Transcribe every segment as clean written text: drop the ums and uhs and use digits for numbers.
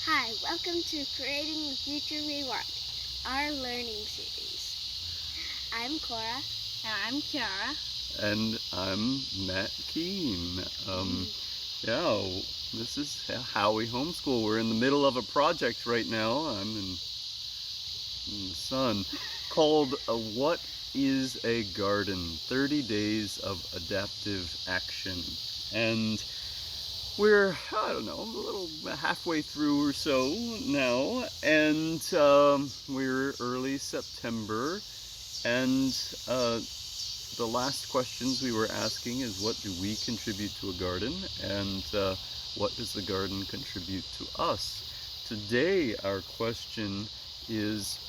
Hi, welcome to Creating the Future We Want, our learning series. I'm Cora. And I'm Kiara. And I'm Matt Keene. Yeah, this is how we homeschool. We're in the middle of a project right now. I'm in the sun called What is a Garden? 30 Days of Adaptive Action. And we're, I don't know, a little halfway through or so now. And we're early September. And the last questions we were asking is what do we contribute to a garden, and what does the garden contribute to us? Today our question is,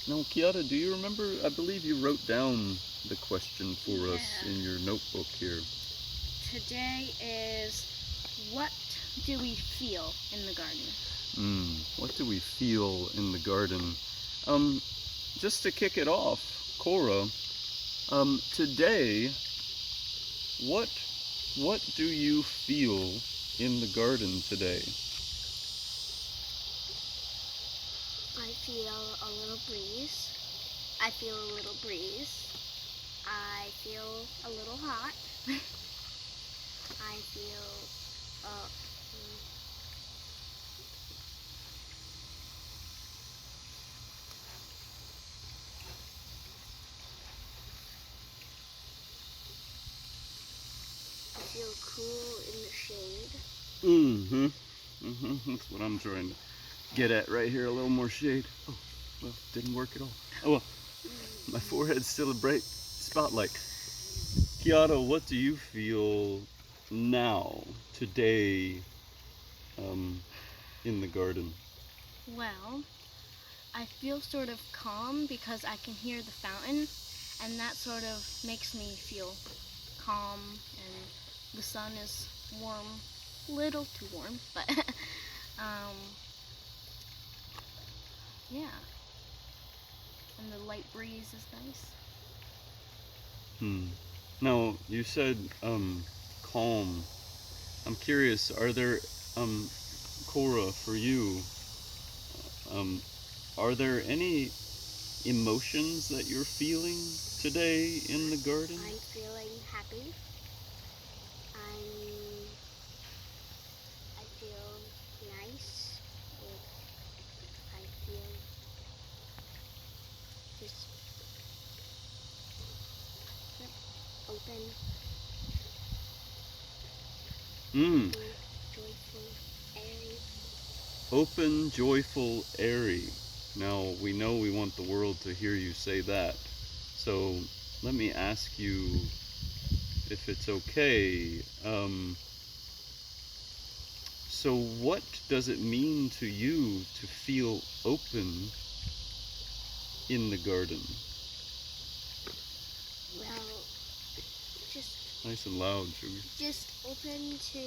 no, Kiara, do you remember? I believe you wrote down the question for us in your notebook here. Today is what do we feel in the garden? What do we feel in the garden? Just to kick it off, Cora, today, what do you feel in the garden today? I feel a little breeze. I feel a little breeze. I feel a little hot. I feel I feel cool in the shade. That's what I'm trying to get at right here. A little more shade. Oh, well, didn't work at all. Oh well, my forehead's still a bright spotlight. Kiara, what do you feel now, today, in the garden? Well, I feel sort of calm because I can hear the fountain, and that sort of makes me feel calm, and the sun is warm, little too warm, but um, yeah, and the light breeze is nice. Now, you said calm. I'm curious, are there, Cora, for you, um, are there any emotions that you're feeling today in the garden? I'm feeling happy. I feel nice. I feel just open, Mm, joyful, airy. open, joyful, airy. Now, we know we want the world to hear you say that. So, let me ask you if it's okay. So, what does it mean to you to feel open in the garden? Well, just Nice and loud, sugar. just open to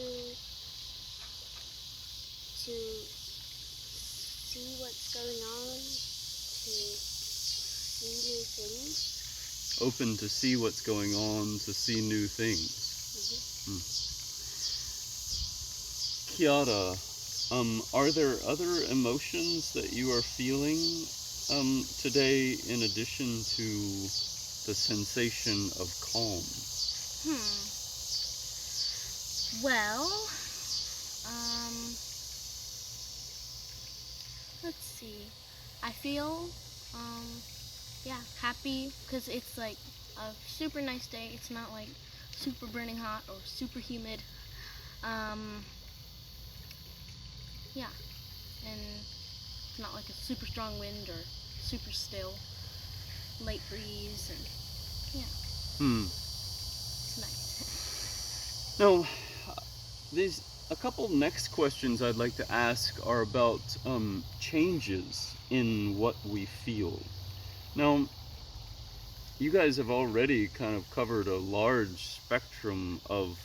see what's going on, to see new things. Open to see what's going on, to see new things. Kiara, are there other emotions that you are feeling today in addition to the sensation of calm? Well, let's see. I feel, happy because it's like a super nice day. It's not like super burning hot or super humid. Um, yeah, and it's not like a super strong wind or super still, light breeze, and it's nice. Now, a couple next questions I'd like to ask are about changes in what we feel. Now, you guys have already kind of covered a large spectrum of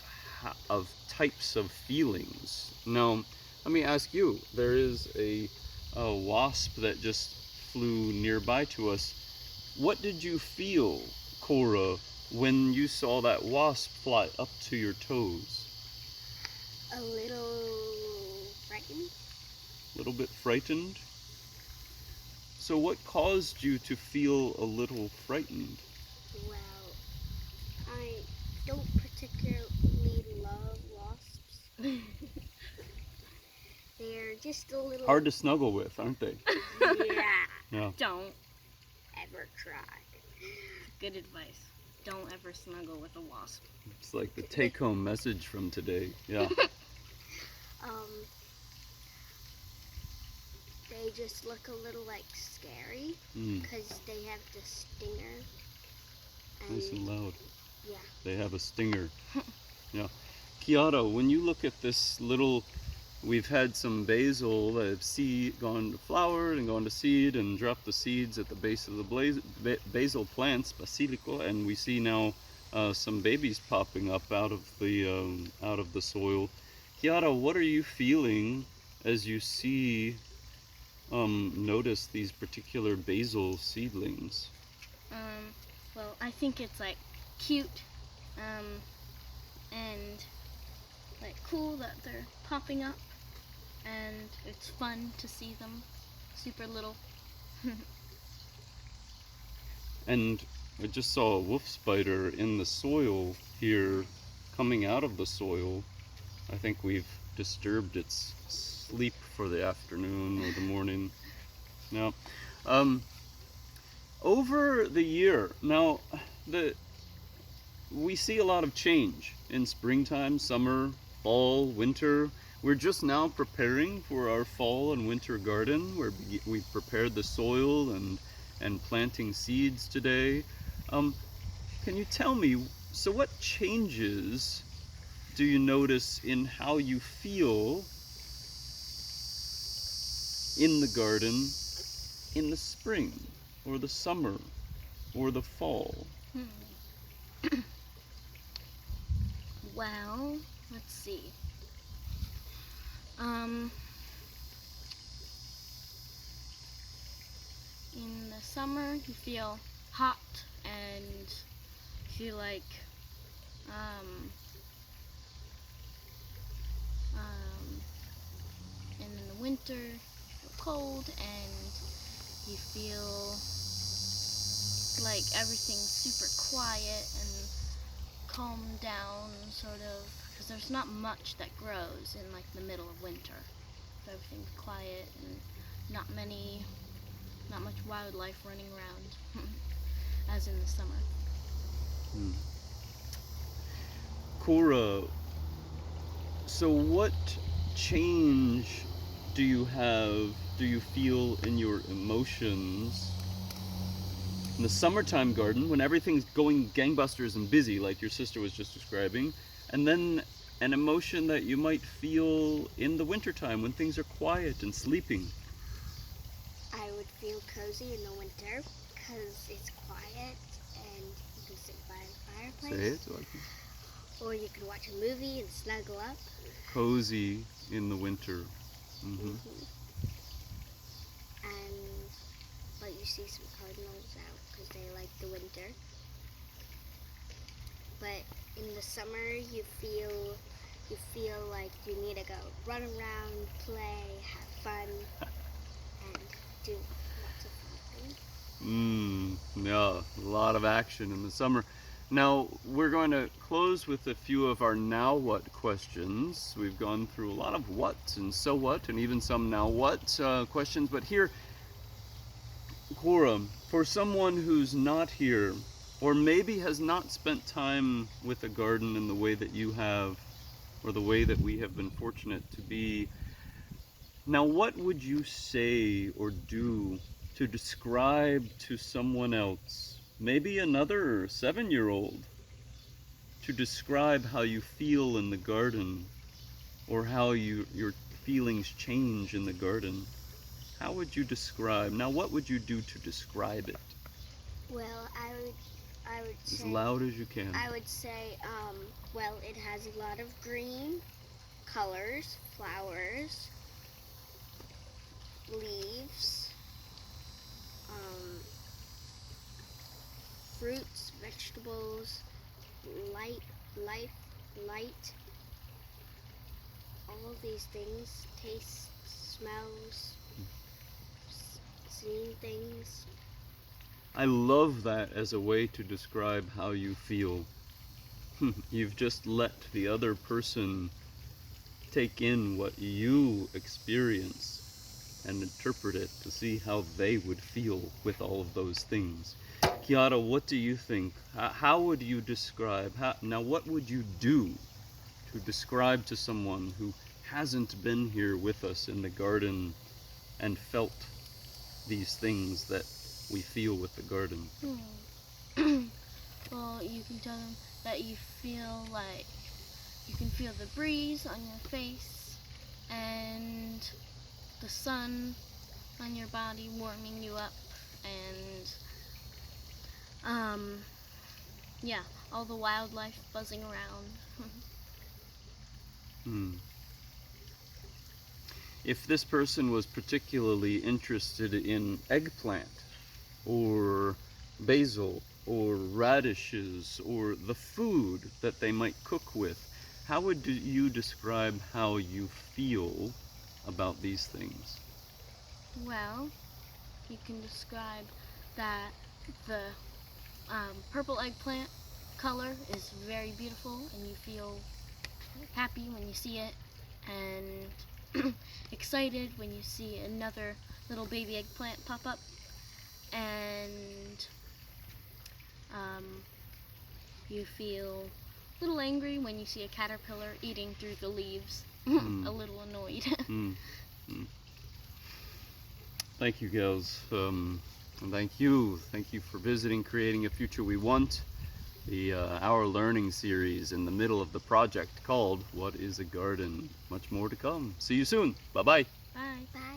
types of feelings. Now, let me ask you. There is a wasp that just flew nearby to us. What did you feel, Cora, when you saw that wasp fly up to your toes? A little frightened. little bit frightened. So what caused you to feel a little frightened? Well, I don't particularly love wasps. They're just a little... Hard to snuggle with, aren't they? Yeah. Yeah. Don't. Ever try. Good advice. Don't ever snuggle with a wasp. It's like the take-home message from today. Yeah. They just look a little like scary Mm, because they have the stinger. nice and loud. Yeah. They have a stinger. Yeah. Kiara, when you look at this little, we've had some basil that have gone to flower and gone to seed and dropped the seeds at the base of the basil plants, basilico, and we see now some babies popping up out of the soil. Kiara, what are you feeling as you notice these particular basil seedlings? Well, I think it's like cute, and like cool that they're popping up, and it's fun to see them. Super little. And I just saw a wolf spider in the soil here, coming out of the soil. I think we've disturbed its sleep for the afternoon or the morning. Now, over the year, now we see a lot of change in springtime, summer, fall, winter. We're just now preparing for our fall and winter garden where we've prepared the soil and planting seeds today. Can you tell me, so what changes do you notice in how you feel in the garden in the spring or the summer or the fall? Well, let's see. In the summer, you feel hot and feel like, and in the winter, you feel cold and you feel like everything's super quiet and calmed down, sort of, because there's not much that grows in like the middle of winter. So everything's quiet and not much wildlife running around as in the summer. Cora, so what change do you feel in your emotions in the summertime garden when everything's going gangbusters and busy like your sister was just describing, and then an emotion that you might feel in the wintertime when things are quiet and sleeping? I would feel cozy in the winter because it's quiet and you can sit by a fireplace. Say it so I can... Or you could watch a movie and snuggle up. Cozy in the winter. But you see some cardinals out because they like the winter. But in the summer, you feel like you need to go run around, play, have fun, and do lots of fun things. Yeah, a lot of action in the summer. Now, we're going to close with a few of our now what questions. We've gone through a lot of what and so what, and even some now what questions. But here, Cora, for someone who's not here, or maybe has not spent time with a garden in the way that you have, or the way that we have been fortunate to be, now what would you say or do to describe to someone else, maybe another 7-year-old, to describe how you feel in the garden or how your feelings change in the garden? How would you describe? Now, what would you do to describe it? Well, I would As say... loud as you can. I would say, well, it has a lot of green colors, flowers, leaves, fruits, vegetables, light, all of these things taste smells, seeing things. I love that as a way to describe how you feel. You've just let the other person take in what you experience and interpret it to see how they would feel with all of those things. Kiara, what do you think? How would you describe, now what would you do to describe to someone who hasn't been here with us in the garden and felt these things that we feel with the garden? Well, you can tell them that you feel like you can feel the breeze on your face and the sun on your body warming you up, and yeah, all the wildlife buzzing around. Hmm. If this person was particularly interested in eggplant or basil or radishes or the food that they might cook with, how would you describe how you feel about these things? Well, you can describe that the purple eggplant color is very beautiful and you feel happy when you see it, and excited when you see another little baby eggplant pop up, and you feel a little angry when you see a caterpillar eating through the leaves. A little annoyed. Mm. Mm. Thank you, girls. And thank you for visiting Creating a Future We Want, the our learning series in the middle of the project called What is a Garden? Much more to come. See you soon. Bye-bye. Bye. Bye.